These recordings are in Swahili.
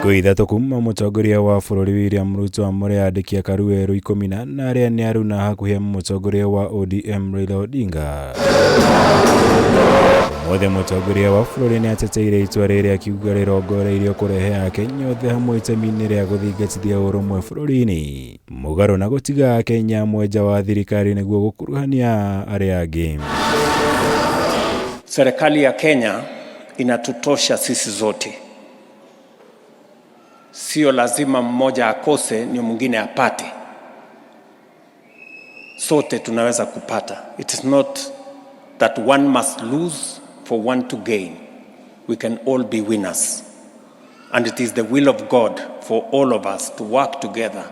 Thikũ ithatũ kuma mũtongoria wa bũrũri William Ruto amũre andĩki a Karueru 14 arĩa nĩ aruna hakuhĩ mũtongoria wa ODM Raila Odinga. Ũmũthĩ mũtongoria wa bũrũri nĩ ateteire itua rĩrĩ akiuga rĩrongoreirio kũrehe Akenya othe hamwe itemi-inĩ rĩa gũthingatithia ũrũmwe bũrũri-inĩ, mũgarũ na gũtiga Akenya mwenja wa thirikari nĩguo gũkuruhania arĩa angĩ. Serikali ya Kenya inatutosha sisi zote. Sio lazima mmoja akose ni mwingine apate. Sote tunaweza kupata. It is not that one must lose for one to gain. We can all be winners. And it is the will of God for all of us to work together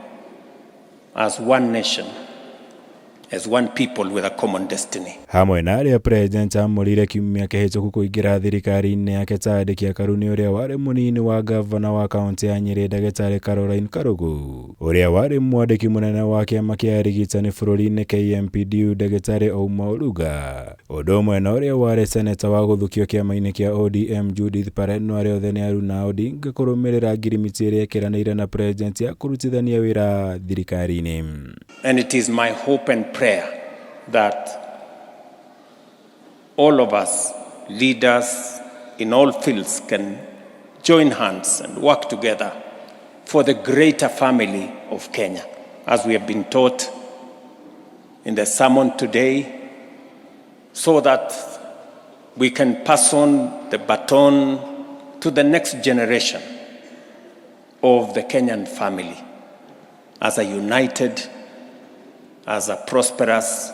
as one nation, as one people with a common destiny. Hamwe na arĩa president amũrire kiumia kĩhĩtũku kũingĩra thirikari-inĩ yake ta andĩki a Karu nĩ ũrĩa warĩ mũnini wa gavana wa kaunti ya Nyeri Ndagĩtarĩ Caroline Karugu, ũrĩa warĩ mwandĩki mũnene wa kĩama kĩa arigitani bũrũri-inĩ KMPDU Ndagĩtarĩ Ouma Oluga, ũndũ ũmwe na ũrĩa warĩ seneta wa gũthukio kĩama-inĩ kĩa ODM Judith Pareno, arĩa othe nĩ aruna Odinga kũrũmĩrĩra ngirimiti ĩrĩa ĩkĩranĩire na president ya kũrutithania wĩra thirikari-inĩ. And it is my hope and prayer that all of us, leaders in all fields, can join hands and work together for the greater family of Kenya. As we have been taught in the sermon today, so that we can pass on the baton to the next generation of the Kenyan family as a united, as a prosperous,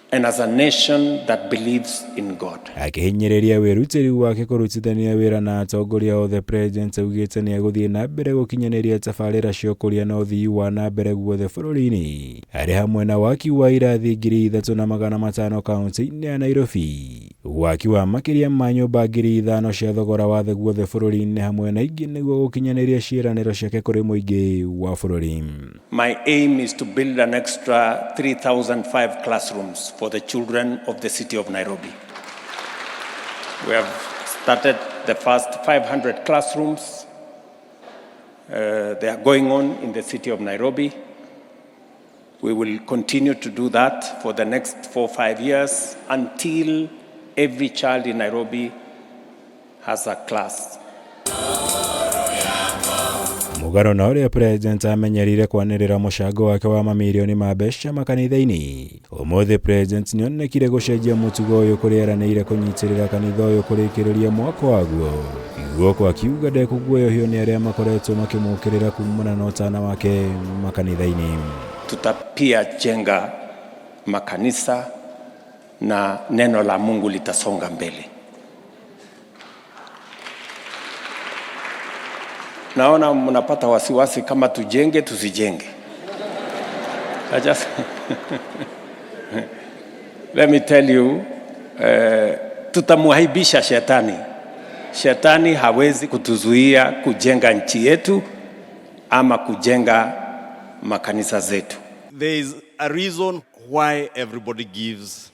and as a nation that believes in God. Akihinyĩrĩria wĩrutĩri wake kũrutithania wĩra na atongoria othe, president augite nĩ egũthiĩ na mbere gũkinyanĩria tabarĩra cia ũkũria na ũthii wa na mbere guothe bũrũri-inĩ, arĩ hamwe na waki wa irathi 3,500 kaunti-inĩ ya Nairobi, waki wa makĩria ma nyũmba 5,000 cia thogora wa thĩ guothe bũrũri-inĩ, hamwe na ingĩ nĩguo gũkinyanĩria ciĩranĩro ciake kũrĩ mũingĩ wa bũrũri. My aim is to build an extra 3,005 classrooms for the children of the city of Nairobi. We have started the first 500 classrooms. They are going on in the city of Nairobi. We will continue to do that for the next 4 or 5 years until every child in Nairobi has a class. Mũgarũ na ũrĩa president amenyerire kwanĩrĩra mũcango wake wa mamirioni ma mbeca makanitha-inĩ, ũmũthĩ president nĩ onekire gũcenjia mũtugo ũyũ kũrĩa eranĩire kũnyitĩrĩra kanitha ũyũ kũrĩkĩrĩria mwaka waguo, guoko akiuga ndekũguoyohio nĩ arĩa makoretwo makĩmũkĩrĩra kumana na ũtana wake makanitha-inĩ. Tutapia jenga makanisa na neno la Mungu litasonga mbele. Naona mnapata wasiwasi kama tujenge tusijenge. Let me tell you, tutamuaibisha shetani. Shetani hawezi kutuzuia kujenga nchi yetu ama kujenga makanisa zetu. There is a reason why everybody gives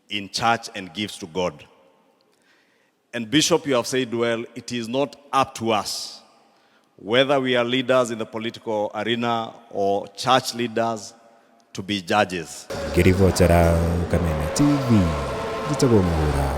in church and gives to God. And Bishop, you have said well, it is not up to us, whether we are leaders in the political arena or church leaders, to be judges. Gutungatira Kameme TV, gutungatira.